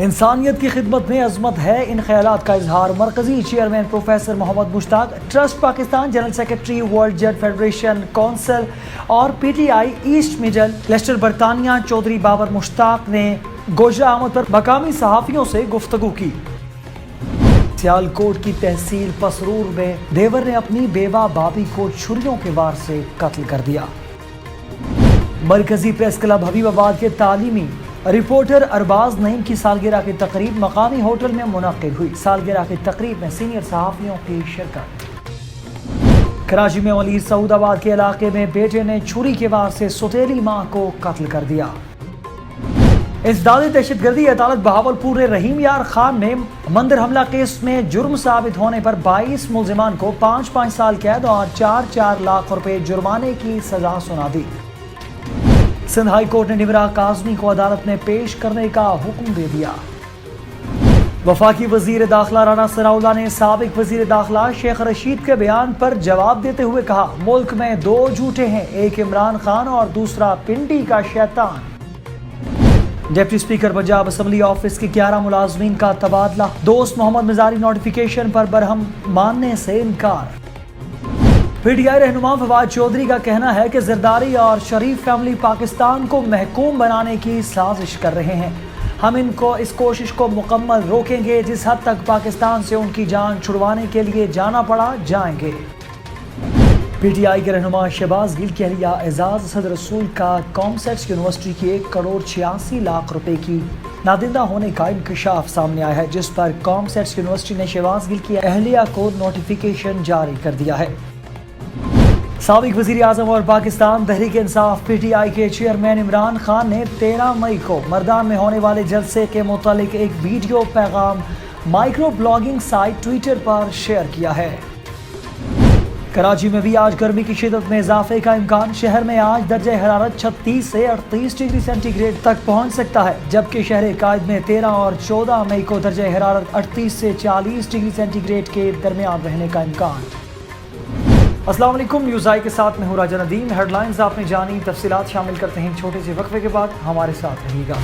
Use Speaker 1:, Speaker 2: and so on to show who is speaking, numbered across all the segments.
Speaker 1: انسانیت کی خدمت میں عظمت ہے، ان خیالات کا اظہار مرکزی chairman professor Muhammad Mushtaq, trust Pakistan general secretary world جج فیڈریشن کونسل اور P T I east middle Leicester برطانیہ چودھری بابر مشتاق نے گوجرہ آمد پر مقامی صحافیوں سے گفتگو کی۔ سیالکوٹ کی تحصیل پسرور میں دیور نے اپنی بیوہ بابی کو چھریوں کے وار سے قتل کر دیا۔ مرکزی پریس کلب حبیب آباد کے تعلیمی رپورٹر ارباز نعیم کی سالگرہ کی تقریب مقامی ہوٹل میں منعقد ہوئی۔ سالگرہ کی تقریب میں سینئر صحافیوں کی شرکت۔ کراچی میں ولیر سعود آباد کے علاقے میں بیٹے نے چھری کے وار سے سوتیلی ماں کو قتل کر دیا۔ انسداد دہشت گردی عدالت بہاولپور نے رحیم یار خان نے مندر حملہ کیس میں جرم ثابت ہونے پر 22 ملزمان کو 5 سال قید اور 4 لاکھ روپے جرمانے کی سزا سنا دی۔ سندھ ہائی کورٹ نے نمرا کاظمی کو عدالت میں پیش کرنے کا حکم دے دیا۔ وفاقی وزیر داخلہ رانا ثناءاللہ نے سابق وزیر داخلہ شیخ رشید کے بیان پر جواب دیتے ہوئے کہا، ملک میں 2 جھوٹے ہیں، ایک عمران خان اور دوسرا پنڈی کا شیطان۔ Deputy speaker Punjab assembly office کے 11 ملازمین کا تبادلہ، دوست محمد مزاری نوٹیفیکیشن پر برہم ماننے سے انکار۔ پی ٹی آئی رہنما فواد چودھری کا کہنا ہے کہ زرداری اور شریف فیملی پاکستان کو محکوم بنانے کی سازش کر رہے ہیں، ہم اس کوشش کو مکمل روکیں گے، جس حد تک پاکستان سے ان کی جان چھڑوانے کے لیے جانا پڑا جائیں گے۔ پی ٹی آئی کے رہنما شہباز گل کی اہلیہ اعزاز اسد رسول کا کامسیٹس یونیورسٹی کی 1 کروڑ 86 لاکھ روپے کی نادندہ ہونے کا انکشاف سامنے آیا ہے، جس پر کامسیٹس یونیورسٹی نے شہباز گل کی اہلیہ کو نوٹیفیکیشن جاری کر دیا ہے۔ سابق وزیر اعظم اور پاکستان تحریک انصاف پی ٹی آئی کے چیئرمین عمران خان نے 13 مئی کو مردان میں ہونے والے جلسے کے متعلق ایک ویڈیو پیغام مائکرو بلاگنگ سائٹ ٹویٹر پر شیئر کیا ہے۔ کراچی میں بھی آج گرمی کی شدت میں اضافے کا امکان، شہر میں آج درجہ حرارت 36 سے 38 ڈگری سینٹی گریڈ تک پہنچ سکتا ہے، جبکہ شہر قائد میں 13 اور 14 مئی کو درجہ حرارت 38 سے 40 ڈگری سینٹی گریڈ کے درمیان رہنے کا امکان۔ السلام علیکم، نیوز آئی کے ساتھ میں ہوں راجہ ندیم۔ ہیڈ لائنز آپ نے جانی، تفصیلات شامل کرتے ہیں چھوٹے سے وقفے کے بعد، ہمارے ساتھ رہیے گا۔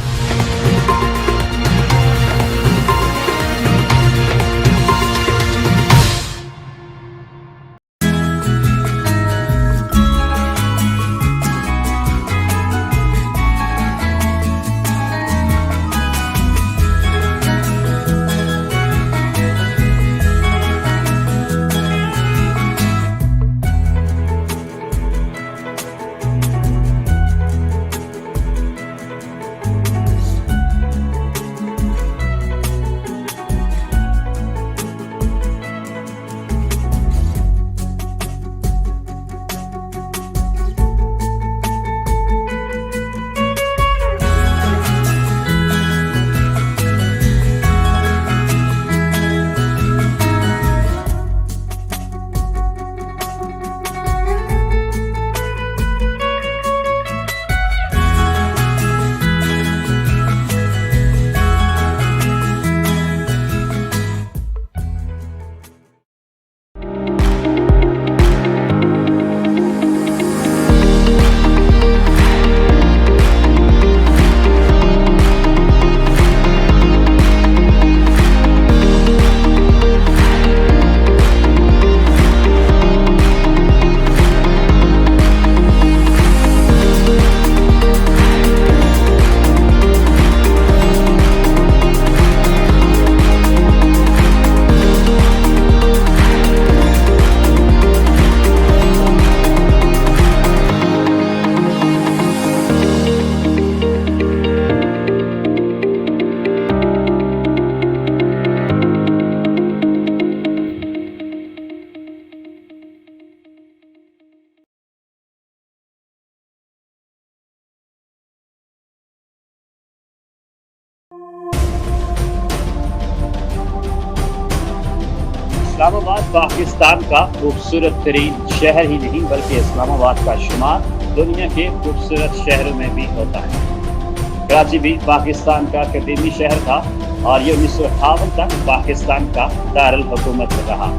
Speaker 2: اسلام آباد پاکستان کا خوبصورت ترین شہر ہی نہیں بلکہ اسلام آباد کا شمار دنیا کے خوبصورت شہروں میں بھی ہوتا ہے۔ کراچی بھی پاکستان کا قدیمی شہر تھا اور یہ 1958 تک پاکستان کا دارالحکومت رہا۔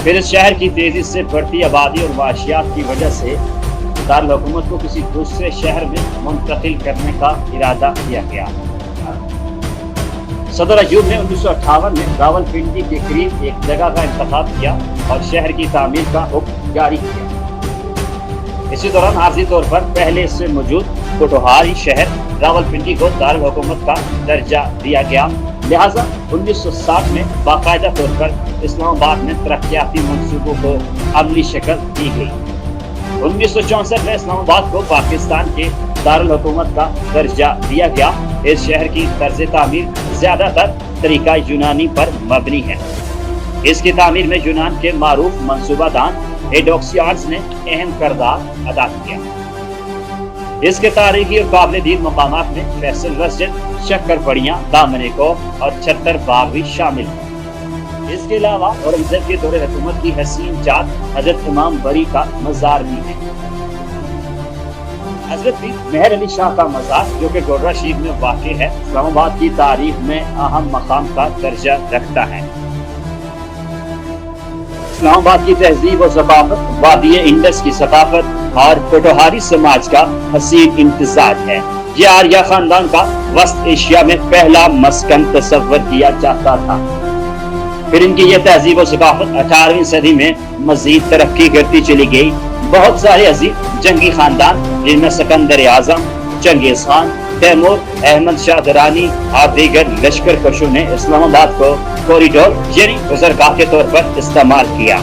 Speaker 2: پھر اس شہر کی تیزی سے بڑھتی آبادی اور معاشیات کی وجہ سے دارالحکومت کو کسی دوسرے شہر میں منتقل کرنے کا ارادہ کیا گیا۔ सदर अयूब ने 1958 में रावलपिंडी के करीब एक जगह का इंतखाब किया और शहर की तामीर का हुक्म जारी किया। इसी दौरान आर्जी तौर पर पहले से मौजूद कोटोहारी शहर रावलपिंडी को दारुल हुकूमत का दर्जा दिया गया। लिहाजा 1960 में बाकायदा तौर पर इस्लामाबाद में तरक्याती मंसूबों को अमली शक्ल दी गई। 1964 में इस्लामाबाद को पाकिस्तान के दारुल हुकूमत का दर्जा दिया गया। इस शहर की तर्ज तामीर ज्यादातर तरीका यूनानी पर मबनी है। इसकी तामीर में यूनान के मारूफ मंसूबादान एडोक्सियार्ड्स ने अहम किरदार अदा किया। इसके तारीखी और काबिल दीद मकामात में फैसल मस्जिद, शक्कर पड़ियाँ, दामने को और छत्तर बाग भी शामिल हैं। इसके अलावा औरंगजेब के दौरे हुकूमत की हसीन जात हजरत इमाम बरी का मज़ार भी है। हजरत भी मेहर अली शाह का मज़ार जो कि गोडरा शरीफ में वाक़ है, इस्लामाबाद की तारीख में अहम मकाम का दर्जा रखता है। इस्लामाबाद की तहजीब और सकाफत वादी इंडस की सकाफत और कोटोहारी समाज का हसीन इम्तिजाज है। ये आर्या खानदान का वस्त एशिया में पहला मस्कन तस्वर किया जाता था। फिर इनकी यह तहजीब और सकाफत 18वीं सदी में मजीद तरक्की करती चली गई। बहुत सारे अजीम जंगी खानदान जिनमें सिकंदर आजम, चंगेज खान, तैमूर, अहमद शाह दरानी और दीगर लश्कर कशों ने इस्लामाबाद को कॉरिडोर यानी गुजरगाह के तौर पर इस्तेमाल किया।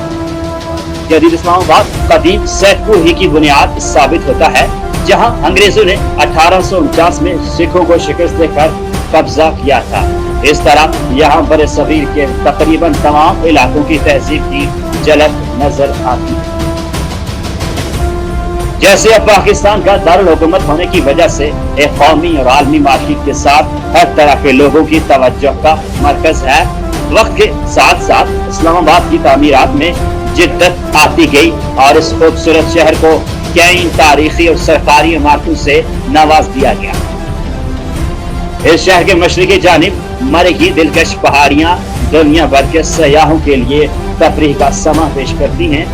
Speaker 2: जदीद इस्लामाबाद कदीम सैदपुर ही की बुनियाद साबित होता है, जहां अंग्रेजों ने 1849 में सिखों को शिकस्त देकर कब्जा किया था। इस तरह यहाँ बड़े सगीर के तकरीबन तमाम इलाकों की तहजीब की झलक नजर आती है। जैसे अब पाकिस्तान का दारुल हुकूमत होने की वजह से एक कौमी और आलमी मार्केट के साथ हर तरह के लोगों की तवज्जो का मरकज है। वक्त के साथ साथ इस्लामाबाद की तामीरात में जिद्दत आती गई और इस खूबसूरत शहर को कई तारीखी और सरकारी इमारतों से नवाज दिया गया। इस शहर के मशरकी जानिब मरगी दिलकश पहाड़ियाँ दुनिया भर के सयाहों के लिए तफरीह का समा पेश करती हैं।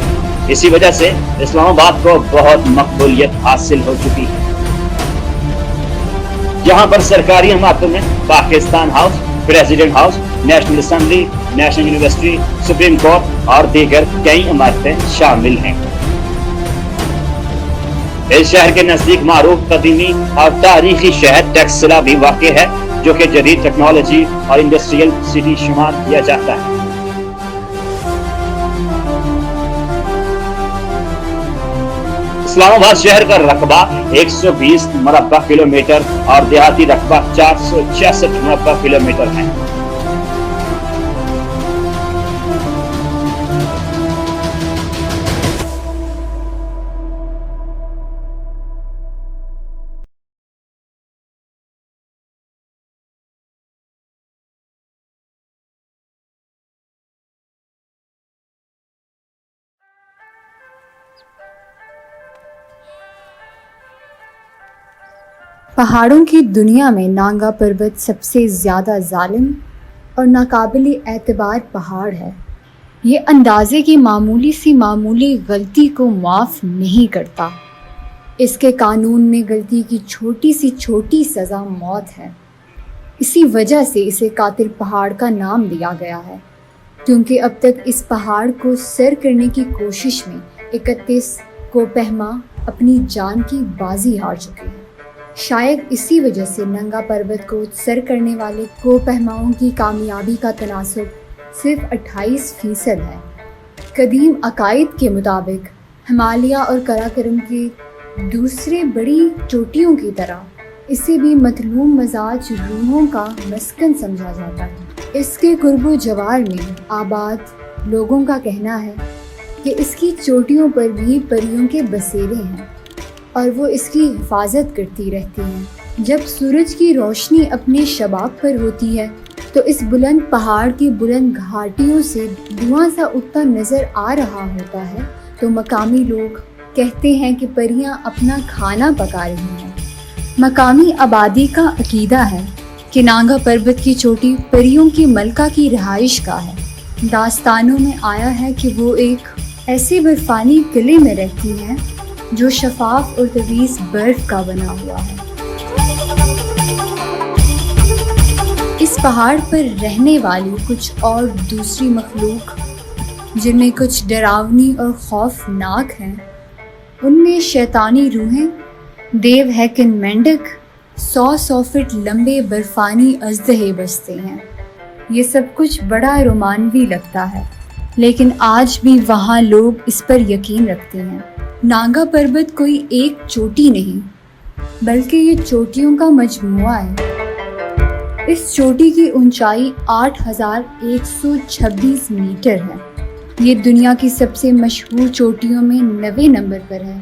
Speaker 2: इसी वजह से इस्लामाबाद को बहुत मकबूलियत हासिल हो चुकी है। यहाँ पर सरकारी इमारतों में Pakistan house, president house, national assembly, national university, supreme court और दीगर कई इमारतें शामिल हैं। इस शहर के नजदीक मारूफ कदीमी और तारीखी शहर टेक्सला भी वाक़ है, जो कि जदीद टेक्नोलॉजी और इंडस्ट्रियल सिटी शुमार किया जाता है। इस्लामाबाद शहर का रकबा 120 मुरब्बा किलोमीटर और देहाती रकबा 466 मुरब्बा किलोमीटर है।
Speaker 3: पहाड़ों की दुनिया में नांगा पर्वत सबसे ज़्यादा जालिम और नाकाबिले एतबार पहाड़ है। ये अंदाज़े की मामूली गलती को माफ़ नहीं करता। इसके कानून में गलती की छोटी सी छोटी सज़ा मौत है। इसी वजह से इसे कातिल पहाड़ का नाम दिया गया है, क्योंकि अब तक इस पहाड़ को सर करने की कोशिश में 31 कोपहमा अपनी जान की बाजी हार चुके हैं। शायद इसी वजह से नंगा पर्वत को सर करने वाले कोपहमाओं की कामयाबी का तनासुब सिर्फ 28% है। कदीम अकायद के मुताबिक हिमालय और कराकरम के दूसरे बड़ी चोटियों की तरह इसे भी मतलूम मजाज रूहों का मस्कन समझा जाता है। इसके कुर्बो जवार में आबाद लोगों का कहना है कि इसकी चोटियों पर भी परियों के बसेरे हैं और वो इसकी हिफाजत करती रहती हैं। जब सूरज की रोशनी अपने शबाब पर होती है तो इस बुलंद पहाड़ की बुलंद घाटियों से धुआं सा उठता नज़र आ रहा होता है, तो मकामी लोग कहते हैं कि परियां अपना खाना पका रही हैं। मकामी आबादी का अकीदा है कि नांगा पर्वत की चोटी परियों की मलका की रहाइश का है। दास्तानों में आया है कि वो एक ऐसे बर्फानी किले में रहती हैं जो शफाफ और तवीज़ बर्फ का बना हुआ है। इस پہاڑ پر رہنے والی کچھ اور دوسری مخلوق جن میں کچھ ڈراؤنی اور خوفناک ہیں، ان میں شیطانی روحیں، دیو ہیکن مینڈک، 100 فٹ لمبے برفانی اژدہے بستے ہیں۔ یہ سب کچھ بڑا رومانوی لگتا ہے، لیکن آج بھی وہاں لوگ اس پر یقین رکھتے ہیں۔ نانگا پربت کوئی ایک چوٹی نہیں، بلکہ یہ چوٹیوں کا مجموعہ ہے۔ اس چوٹی کی اونچائی 8126 میٹر ہے۔ یہ دنیا کی سب سے مشہور چوٹیوں میں 90 نمبر پر ہے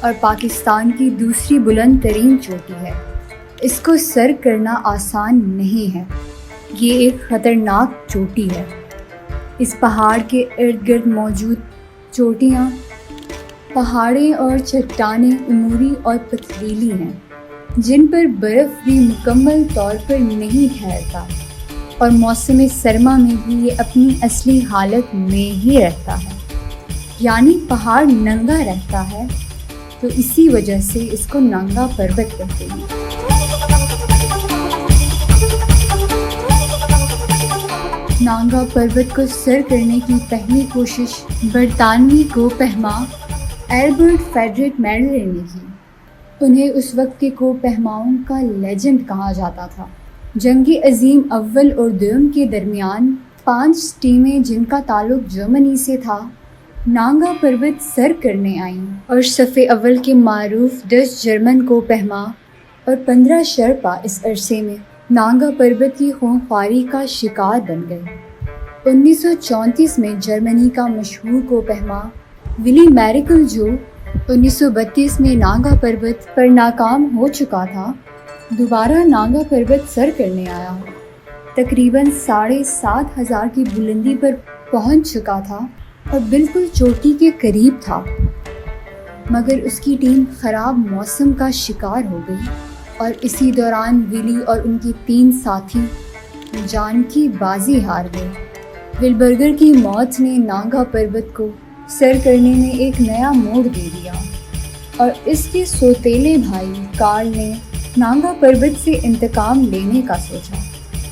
Speaker 3: اور پاکستان کی دوسری بلند ترین چوٹی ہے۔ اس کو سر کرنا آسان نہیں ہے، یہ ایک خطرناک چوٹی ہے۔ اس پہاڑ کے ارد گرد موجود چوٹیاں، پہاڑیں اور چٹانیں عمودی اور پتھریلی ہیں، جن پر برف بھی مکمل طور پر نہیں ٹھہرتا، اور موسم سرما میں بھی یہ اپنی اصلی حالت میں ہی رہتا ہے، یعنی پہاڑ ننگا رہتا ہے، تو اسی وجہ سے اس کو نانگا پربت کہتے ہیں۔ نانگا پربت کو سر کرنے کی پہلی کوشش برطانوی کوہ پیما ایلبرٹ فیڈرک میڈلر نے کی۔ انہیں اس وقت کے کوہ پیماؤں کا لیجنڈ کہا جاتا تھا۔ جنگ عظیم اول اور دوم کے درمیان 5 ٹیمیں جن کا تعلق جرمنی سے تھا، نانگا پربت سر کرنے آئیں اور صف اول کے معروف ڈچ جرمن کوہ پیما اور 15 شرپا اس عرصے میں نانگا پربت کی خونخواری کا شکار بن گئے۔ 1934 میں جرمنی کا مشہور کوہ پیما ولی میریکل، جو 1932 میں نانگا پربت پر ناکام ہو چکا تھا، دوبارہ نانگا پربت سر کرنے آیا۔ تقریباً 7500 کی بلندی پر پہنچ چکا تھا اور بالکل چوٹی کے قریب تھا، مگر اس کی ٹیم خراب موسم کا شکار ہو گئی اور اسی دوران ولی اور ان کی 3 ساتھی جان کی بازی ہار گئے۔ ولبرگر کی موت نے نانگا پربت کو سر کرنے میں ایک نیا موڑ دے دیا، اور اس کے سوتیلے بھائی کارل نے نانگا پربت سے انتقام لینے کا سوچا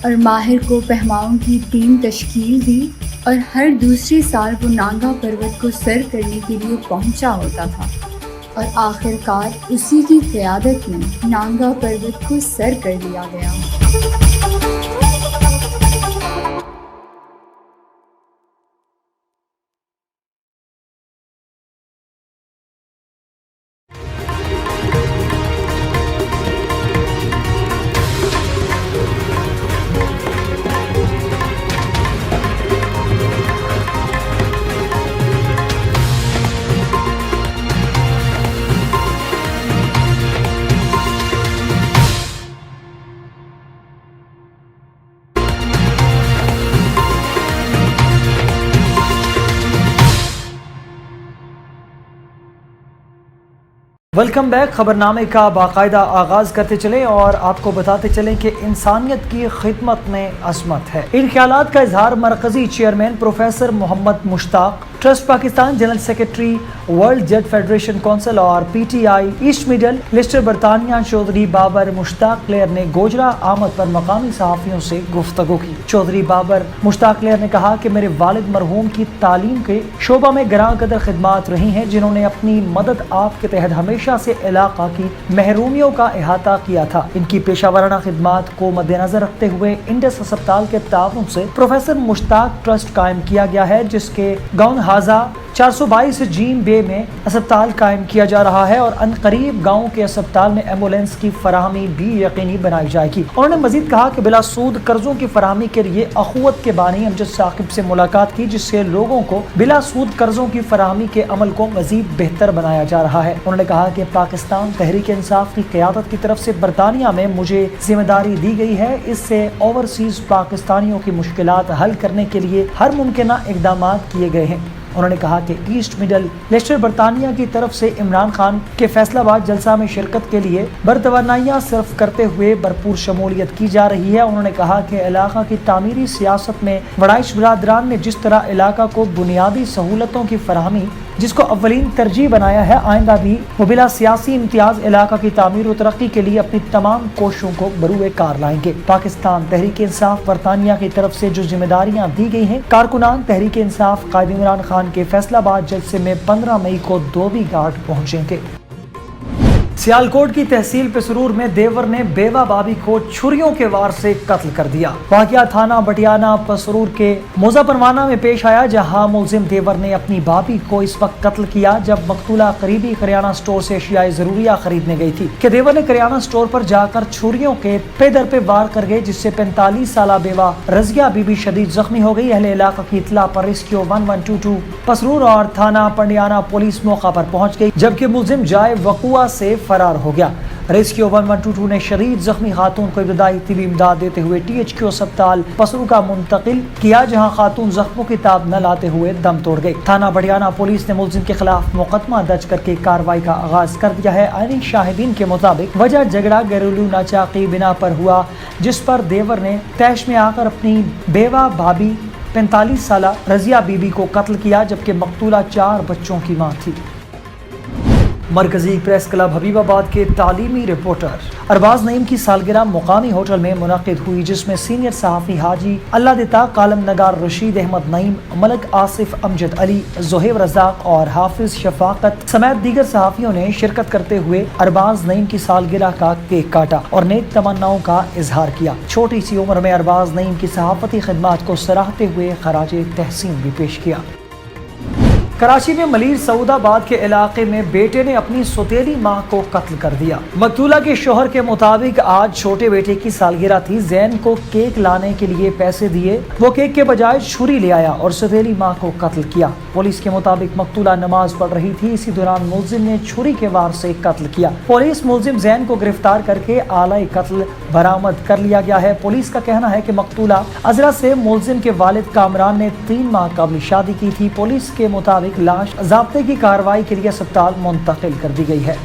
Speaker 3: اور ماہر کو پہماؤں کی ٹیم تشکیل دی، اور ہر دوسرے سال وہ نانگا پربت کو سر کرنے کے لیے پہنچا ہوتا تھا، اور آخر کار اسی کی قیادت میں نانگا پربت کو سر کر دیا گیا۔
Speaker 1: Welcome back. خبرنامے کا باقاعدہ آغاز کرتے چلیں اور آپ کو بتاتے چلیں کہ انسانیت کی خدمت میں عظمت ہے۔ ان خیالات کا اظہار مرکزی chairman professor Muhammad Mushtaq, trust Pakistan general secretary world Jat federation council اور P T I east middle Leicester برطانیہ چودھری بابر مشتاق کلیر نے گوجرا آمد پر مقامی صحافیوں سے گفتگو کی۔ چودھری بابر مشتاق کلیر نے کہا کہ میرے والد مرحوم کی تعلیم کے شعبہ میں گراں قدر خدمات رہی ہیں، جنہوں نے اپنی مدد آپ کے تحت ہمیشہ سے علاقہ کی محرومیوں کا احاطہ کیا تھا۔ ان کی پیشہ ورانہ خدمات کو مد نظر رکھتے ہوئے انڈس ہسپتال کے تعاون سے پروفیسر مشتاق ٹرسٹ قائم کیا گیا ہے، جس کے گاؤں ہازا 422 جین بے میں اسپتال قائم کیا جا رہا ہے، اور ان قریب گاؤں کے اسپتال میں ایمبولینس کی فراہمی بھی یقینی بنائی جائے گی۔ انہوں نے مزید کہا کہ بلا سود قرضوں کی فراہمی کے لیے اخوت کے بانی امجد ثاقب سے ملاقات کی، جس سے لوگوں کو بلا سود قرضوں کی فراہمی کے عمل کو مزید بہتر بنایا جا رہا ہے۔ انہوں نے کہا کہ پاکستان تحریک انصاف کی قیادت کی طرف سے برطانیہ میں مجھے ذمہ داری دی گئی ہے، اس سے اوورسیز پاکستانیوں کی مشکلات حل کرنے کے لیے ہر ممکنہ اقدامات کیے گئے ہیں۔ انہوں نے کہا کہ ایسٹ مڈل لیسٹر برطانیہ کی طرف سے عمران خان کے فیصلہ باد جلسہ میں شرکت کے لیے برتوانیہ صرف کرتے ہوئے بھرپور شمولیت کی جا رہی ہے۔ انہوں نے کہا کہ علاقہ کی تعمیری سیاست میں وڑائش برادران نے جس طرح علاقہ کو بنیادی سہولتوں کی فراہمی जिस को अव्वलीन तरजीह बनाया है। आइंदा भी वो बिला सियासी इम्तियाज इलाका की तामीर और तरक्की के लिए अपनी तमाम कोशिशों को बरूए कार लाएंगे। पाकिस्तान तहरीक इंसाफ बरतानिया की तरफ से जो जिम्मेदारियां दी गई हैं, कारकुनान तहरीक इंसाफ कायद इमरान खान के फैसलाबाद जलसे में 15 मई को धोबी घाट पहुंचेंगे। सियालकोट की तहसील पिसरूर में देवर ने बेवा भाभी को छुरियों के वार से कत्ल कर दिया। वाकया थाना बटियाना पिसरूर के मोजा परवाना में पेश आया, जहां मुलजिम देवर ने अपनी भाभी को इस वक्त कत्ल किया जब मकतूला करीबी करियाना स्टोर से अशियाए जरूरिया खरीदने गई थी कि देवर ने करियाना स्टोर पर जाकर छुरियों के पे दर पे वार कर गए, जिससे 45 साला बेवा रजिया बीबी शदीद जख्मी हो गई। अहले इलाका की इतला पर रेस्क्यू 1122 पिसरूर और थाना पंडियाना पुलिस मौका पर पहुंच गई, जबकि मुलजिम जाए वकुआ से फरार हो गया। रेस्क्यू 1122 ने शदीद जख्मी खातून को इब्तदाई तिबी इमदाद देते हुए THQ अस्पताल पिसरूर का मुंतकिल किया, जहां खातून जख्मों की ताब न लाते हुए दम तोड़ गई। थाना बड़ियाना पुलिस ने मुलजिम के खिलाफ मुकदमा दर्ज करके कार्रवाई का आगाज कर दिया है। आईनी शाहिदीन के मुताबिक वजह झगड़ा घरेलू नाचाकी बिना पर हुआ, जिस पर देवर ने तैश में आकर अपनी बेवा भाभी 45 साला रजिया बीबी को कत्ल किया, जबकि मकतूला 4 बच्चों की मां थी। मरकजी प्रेस क्लब हबीबाबाद के तालीमी रिपोर्टर अरबाज नईम की सालगिरह मुकामी होटल में मुनक़िद हुई, जिसमें सीनियर सहाफ़ी हाजी अल्लाह देता कालम नगार रशीद अहमद नईम, मलक आसिफ अमजद अली, ज़ोहेब रज़ाक और हाफिज शफाकत समेत दीगर सहाफ़ियों ने शिरकत करते हुए अरबाज नईम की सालगिरह का केक काटा और नेक तमन्नाओं का इजहार किया। छोटी सी उम्र में अरबाज नईम की सहाफ़ती खिदमात को सराहते हुए खराजे तहसीन भी पेश किया। कराची में मलीर सऊदाबाद के इलाके में बेटे ने अपनी सौतेली मां को कत्ल कर दिया। मकतूला के शोहर के मुताबिक आज छोटे बेटे की सालगिरह थी। जैन को केक लाने के लिए पैसे दिए, वो केक के बजाय छुरी ले आया और सौतेली मां को कत्ल किया। पुलिस के मुताबिक मकतूला नमाज पढ़ रही थी, इसी दौरान मुलजिम ने छुरी के वार से कत्ल किया। पुलिस मुलजिम जैन को गिरफ्तार करके आला कत्ल बरामद कर लिया गया है। पुलिस का कहना है कि मकतूला अजरा से मुलजिम के वालिद कामरान ने 3 माह कबल शादी की थी। पुलिस के मुताबिक लाश ज़ाब्ते की कार्रवाई के लिए अस्पताल मुंतकिल कर दी गई है।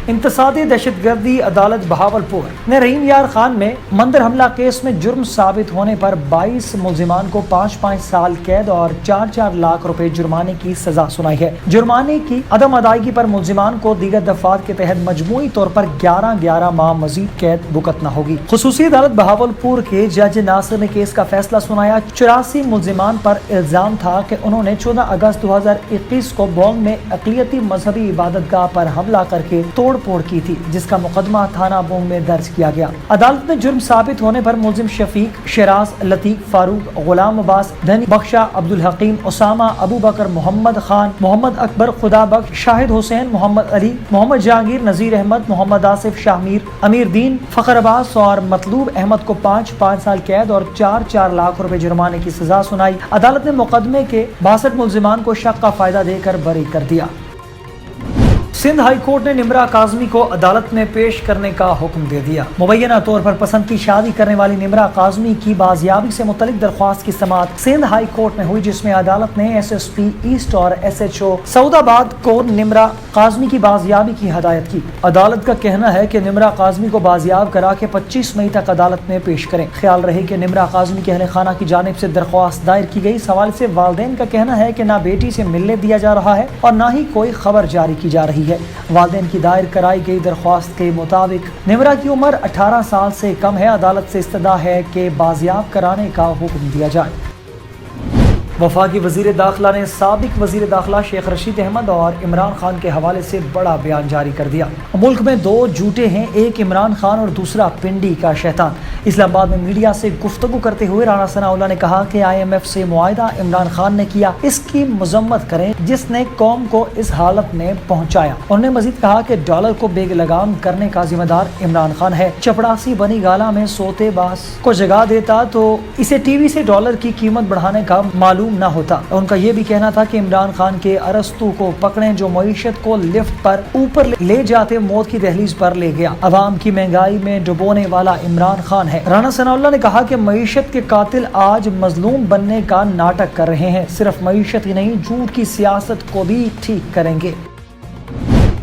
Speaker 1: इंतसादी दहशतगर्दी अदालत बहावलपुर ने रहीम यार खान में मंदिर हमला केस में जुर्म साबित होने पर 22 मुलजिमान को 5-5 साल कैद और 4-4 लाख रुपए जुर्माने की सजा सुनाई है। जुर्माने की अदम अदायगी पर मुलजिमान को दीगर दफात के तहत मजमूई तौर पर 11-11 माह मजीद कैद भुगतना होगी। खुसूसी अदालत बहावलपुर के जज नासिर ने केस का फैसला सुनाया। 84 मुलजिमान पर इल्जाम था कि उन्होंने 14 अगस्त 2021 को बोंग में अक़लियती मजहबी इबादतगाह पर हमला करके तोड़ की थी, जिसका मुकदमा थाना बोंग में दर्ज किया गया। अदालत में जुर्म साबित होने पर मुलजिम शफीक, शराज, लतीफ, फारूक, गुलाम अब्बास, धनी, बख्शा, अब्दुल हकीम, उसामा, अबू बकर, मोहम्मद खान, मोहम्मद अकबर, खुदा बख्श, शाहिद हुसैन, मोहम्मद अली, मोहम्मद जहांगीर, नजीर अहमद, मोहम्मद आसिफ, शाहमीर, अमीर दीन, फखर अब्बास और मतलूब अहमद को 5-5 साल कैद और 4-4 लाख रुपए जुर्माने की सजा सुनाई। अदालत ने मुकदमे के 62 मुलजिमान को शक का फायदा देकर बरी कर दिया। सिंध हाई कोर्ट ने निम्रा काज़मी को अदालत में पेश करने का हुक्म दे दिया। मुबैना तौर पर पसंद की शादी करने वाली निम्रा काज़मी की बाजियाबी से मुतल्लिक दरख्वास्त की समाअत सिंध हाई कोर्ट में हुई, जिसमें अदालत ने SSP ईस्ट और SHO सऊदाबाद को निम्रा काज़मी की बाजियाबी की हदायत की। अदालत का कहना है कि निम्रा काज़मी को बाजियाब करा के 25 मई तक अदालत में पेश करें। ख्याल रहे कि निम्रा काज़मी के अहले खाना की जानिब से दरख्वास्त दायर की गई। इस हवाले से वालिदैन का कहना है कि ना बेटी से मिलने दिया जा रहा है और ना ही कोई खबर जारी की जा रही है। वालिदैन की दायर कराई गई दरख्वास्त के मुताबिक निम्रा की उम्र 18 साल से कम है। अदालत से इस्तदा है कि बाजियाब कराने का हुक्म दिया जाए। वफाकी वज़ीर दाखिला ने साबिक वज़ीर दाखिला शेख रशीद अहमद और इमरान खान के हवाले से बड़ा बयान जारी कर दिया। मुल्क में 2 झूठे हैं, एक इमरान खान और दूसरा पिंडी का शैतान। इस्लामाबाद में मीडिया से गुफ्तगू करते हुए राना सनाउल्लाह ने कहा कि IMF से मुआहिदा इमरान खान ने किया, इसकी मजम्मत करें जिसने कौम को इस हालत में पहुँचाया। उन्होंने मजीद कहा कि डॉलर को बेलगाम करने का जिम्मेदार इमरान खान है। चपड़ासी बनी गाला में सोते बास को जगा देता तो इसे TV से डॉलर की कीमत बढ़ाने का मालूम न होता। उनका यह भी कहना था कि इमरान खान के अरस्तू को पकड़ें जो मईशत को लिफ्ट पर ऊपर ले जाते मौत की दहलीज पर ले गया। अवाम की महंगाई में डुबोने वाला इमरान खान है। राना सनाउल्लाह ने कहा कि मईशत के कातिल आज मजलूम बनने का नाटक कर रहे हैं। सिर्फ मईशत ही नहीं, झूठ की सियासत को भी ठीक करेंगे।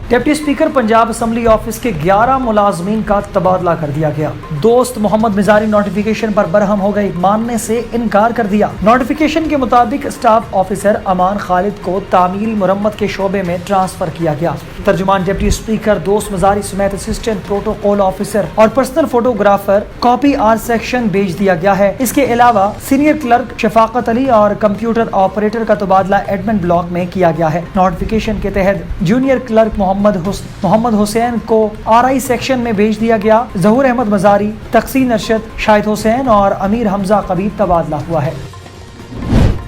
Speaker 1: Deputy speaker Punjab assembly office के 11 मुलाजमीन का तबादला कर दिया गया। दोस्त मोहम्मद मिजारी नोटिफिकेशन पर बरहम हो गई, मानने से इनकार कर दिया। नोटिफिकेशन के मुताबिक स्टाफ ऑफिसर अमान खालिद को तामीरी मुरम्मत के शोबे में ट्रांसफर किया गया। तर्जुमान डिप्टी स्पीकर दोस्त मिजारी समेत असिस्टेंट प्रोटोकॉल ऑफिसर और पर्सनल फोटोग्राफर कॉपी आर सेक्शन भेज दिया गया है। इसके अलावा सीनियर क्लर्क शफाकत अली और कंप्यूटर ऑपरेटर का तबादला एडमिन ब्लॉक में किया गया है। नोटिफिकेशन के तहत जूनियर क्लर्क मोहम्मद हुसैन को RI सेक्शन में भेज दिया गया। जहूर अहमद मजारी, तकसीन अरशद, शाहिद हुसैन और अमीर हमजा कबीर तबादला हुआ है।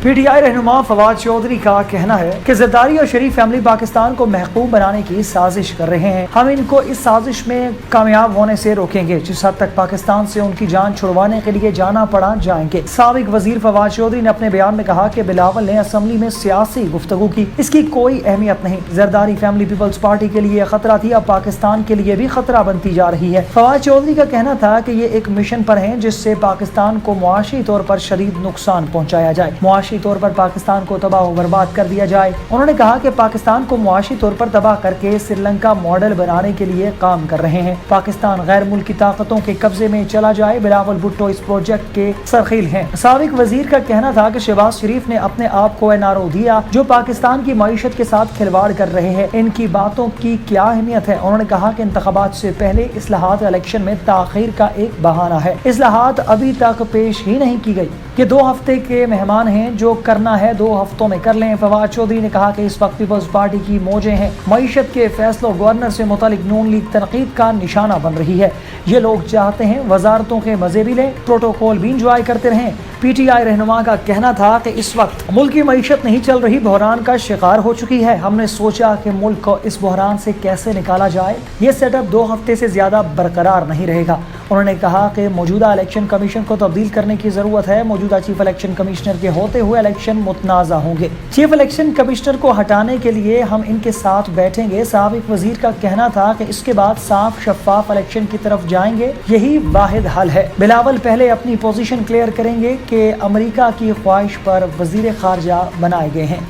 Speaker 1: PTI रहनुमा फवाद चौधरी का कहना है कि ज़रदारी और शरीफ फैमिली पाकिस्तान को महकूम बनाने की साजिश कर रहे हैं। हम इनको इस साजिश में कामयाब होने से रोकेंगे। जिस हद तक पाकिस्तान से उनकी जान छुड़वाने के लिए जाना पड़ा जाएंगे। साबिक वजीर फवाद चौधरी ने अपने बयान में कहा कि बिलावल ने असम्बली में सियासी गुफ्तगू की, इसकी कोई अहमियत नहीं। ज़रदारी फैमिली पीपल्स पार्टी के लिए खतरा थी, अब पाकिस्तान के लिए भी खतरा बनती जा रही है। फवाद चौधरी का कहना था कि ये एक मिशन पर है जिससे पाकिस्तान को मुआशी तौर पर शदीद नुकसान पहुँचाया जाए, मुआशी तौर पर पाकिस्तान को तबाह व बर्बाद कर दिया जाए। उन्होंने कहा कि पाकिस्तान को मुआशी तौर पर तबाह करके श्रीलंका मॉडल बनाने के लिए काम कर रहे हैं। पाकिस्तान गैर मुल्की ताकतों के कब्जे में चला जाए। बिलावल भुट्टो इस प्रोजेक्ट के सरखील हैं। साबिक वजीर का कहना था कि शहबाज शरीफ ने अपने आप को NRO दिया जो पाकिस्तान की मईशत के साथ खिलवाड़ कर रहे हैं। इनकी बातों की क्या अहमियत है। उन्होंने कहा कि इंतखाबात से पहले इस्लाहात इलेक्शन में ताखीर का एक बहाना है। इस्लाहात अभी तक पेश ही नहीं की गई। ये 2 हफ्ते के मेहमान हैं, जो करना है 2 हफ्तों में कर लें। फवाद चौधरी ने कहा कि इस वक्त पीपल्स पार्टी की मौजें हैं। मईशत के फैसलों गवर्नर से मुतालिक नून लीग तनकीद का निशाना बन रही है। ये लोग चाहते हैं वजारतों के मजे भी लें, प्रोटोकॉल भी इंजॉय करते रहें। PTI रहनुमा का कहना था कि इस वक्त मुल्क की मईशत नहीं चल रही, बहरान का शिकार हो चुकी है। हमने सोचा कि मुल्क को इस बहरान से कैसे निकाला जाए। ये सेटअप 2 हफ्ते से ज्यादा बरकरार नहीं रहेगा। उन्होंने कहा कि मौजूदा इलेक्शन कमीशन को तब्दील करने की जरूरत है। मौजूदा चीफ इलेक्शन कमिश्नर के होते हुए इलेक्शन मुतनाज़ा होंगे। चीफ इलेक्शन कमिश्नर को हटाने के लिए हम इनके साथ बैठेंगे। साबिक वजीर का कहना था कि इसके बाद साफ शफाफ इलेक्शन की तरफ जाएंगे, यही वाहिद हल है। बिलावल पहले अपनी पोजीशन क्लियर करेंगे कि अमेरिका की ख्वाहिश पर वजीर खारजा बनाए गए हैं।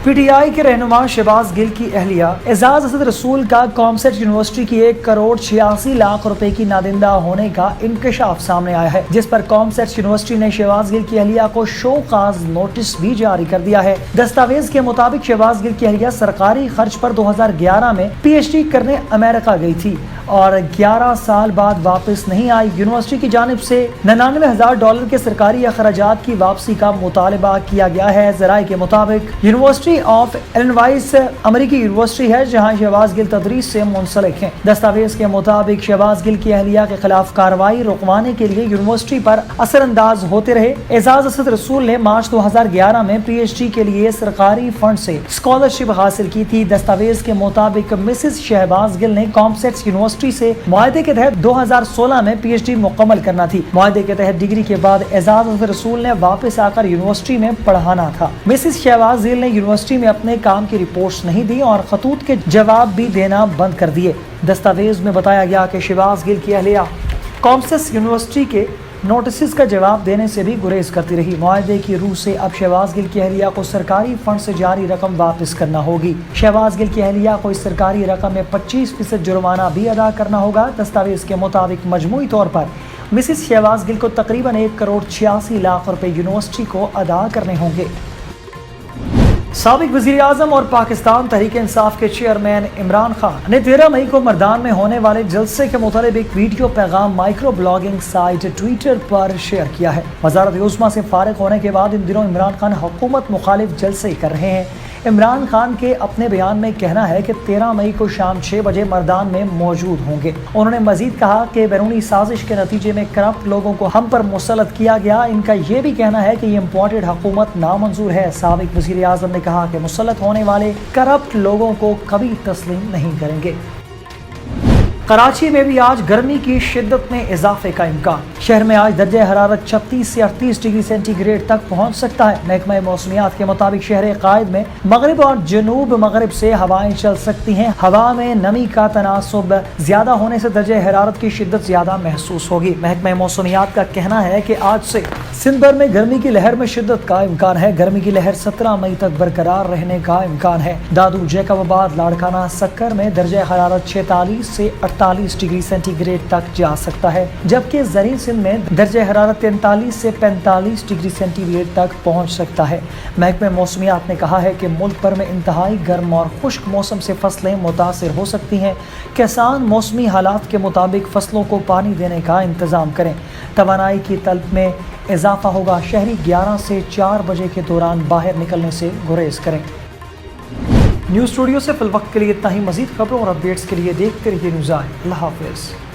Speaker 1: PTI के रहनुमा शहबाज गिल की अहलिया एजाज असद रसूल का कॉमसेट यूनिवर्सिटी की 1 करोड़ 86 लाख रुपए की नादिंदा होने का इंकशाफ सामने आया है, जिस पर कॉमसेट यूनिवर्सिटी ने शहबाज गिल की अहलिया को शोकाज नोटिस भी जारी कर दिया है। दस्तावेज के मुताबिक शहबाज गिल की अहलिया सरकारी खर्च पर 2011 में PhD करने अमेरिका गई थी और 11 साल बाद वापस नहीं आई। यूनिवर्सिटी की जानिब से $99,000 के सरकारी अखराजात की वापसी का मुतालबा किया गया है। ज़राए के मुताबिक यूनिवर्सिटी ऑफ इलिनॉइस अमेरिकी यूनिवर्सिटी है जहां शहबाज गिल तदरीस से मुंसलिक हैं। दस्तावेज के मुताबिक शहबाज गिल की अहलिया के खिलाफ कार्रवाई रुकवाने के लिए यूनिवर्सिटी पर असरअंदाज होते रहे। एजाज असद रसूल ने मार्च 2011 में PhD के लिए सरकारी फंड से स्कॉलरशिप हासिल की थी। दस्तावेज के मुताबिक मिसेस शहबाज गिल ने कॉमसेट यूनिवर्सिटी से मुआहदे के तहत 2016 में PhD मुकम्मल करना थी। मुआहदे के तहत डिग्री के बाद एजाज असद रसूल ने वापस आकर यूनिवर्सिटी में पढ़ाना था। मिसेस शहबाज गिल ने यूनिवर्सिटी में अपने काम की रिपोर्ट्स नहीं दी और खतूत के जवाब भी देना बंद कर दिए। दस्तावेज में बताया गया कि शहबाज गिल की अहलिया कॉमसेट यूनिवर्सिटी के नोटिस का जवाब देने से भी गुरेज करती रही। मुआहदे की रूह से अब शहबाज गिल की अहलिया को सरकारी फंड से जारी रकम वापस करना होगी। शहबाज गिल की अहलिया को इस सरकारी रकम में 25% जुर्माना भी अदा करना होगा। दस्तावेज के मुताबिक मजमूई तौर पर मिसेस शहबाज गिल को तकरीबन 1 करोड़ 86 लाख रुपए यूनिवर्सिटी को अदा करने होंगे। साबिक वज़ीर आज़म और पाकिस्तान तहरीक इंसाफ के चेयरमैन इमरान खान ने 13 मई को मर्दान में होने वाले जलसे के मुतालिब एक वीडियो पैगाम माइक्रो ब्लॉगिंग साइट ट्विटर पर शेयर किया है। वज़ारत उज़्मा से फारिग होने के बाद इन दिनों इमरान खान हुकूमत मुखालिफ जलसे कर रहे हैं। इमरान खान के अपने बयान में कहना है कि 13 मई को शाम 6 बजे मर्दान में मौजूद होंगे। उन्होंने मजीद कहा कि बैरूनी साजिश के नतीजे में करप्ट लोगों को हम पर मुसल्लत किया गया। इनका ये भी कहना है कि ये इम्पोर्टेड हुकूमत नामंजूर है। साबिक वज़ीर आज़म ने कहा कि मुसल्लत होने वाले करप्ट लोगों को कभी तस्लीम नहीं करेंगे। कराची में भी आज गर्मी की शिद्दत में इजाफे का इम्कान। शहर में आज दर्जा हरारत 36 से 38 डिग्री सेंटीग्रेड तक पहुंच सकता है। महकमा मौसमियात के मुताबिक शहर कायद में मगरिब और जनूब मगरिब से हवाएं चल सकती हैं। हवा में नमी का तनासुब ज्यादा होने से दर्जा हरारत की शिद्दत ज्यादा महसूस होगी। महकमा मौसमियात का कहना है कि आज से सिंध भर में गर्मी की लहर में शिद्दत का इम्कान है। गर्मी की लहर 17 मई तक बरकरार रहने का इम्कान है। दादू, जैकबाबाद, लाड़काना, सक्कर में दर्जा हरारत 46 से 48 डिग्री सेंटीग्रेड तक जा सकता है, जबकि ज़रीन सिंध में दर्जा हरारत 43 से 45 डिग्री सेंटीग्रेड तक पहुंच सकता है। महकमे मौसमियात ने कहा है कि मुल्क भर में इंतहाई गर्म और खुश्क मौसम से फसलें मुतासिर हो सकती हैं। किसान मौसमी हालात के मुताबिक फसलों को पानी देने का इंतज़ाम करें। तवानाई की तलब में इजाफा होगा। शहरी 11 से 4 बजे के दौरान बाहर निकलने से गुरेज करें। न्यूज़ स्टूडियो से फिल वक्त के लिए इतना ही। मजीद खबरों और अपडेट्स के लिए देखते रहिए न्यूज़ आए। अल्लाह हाफिज़।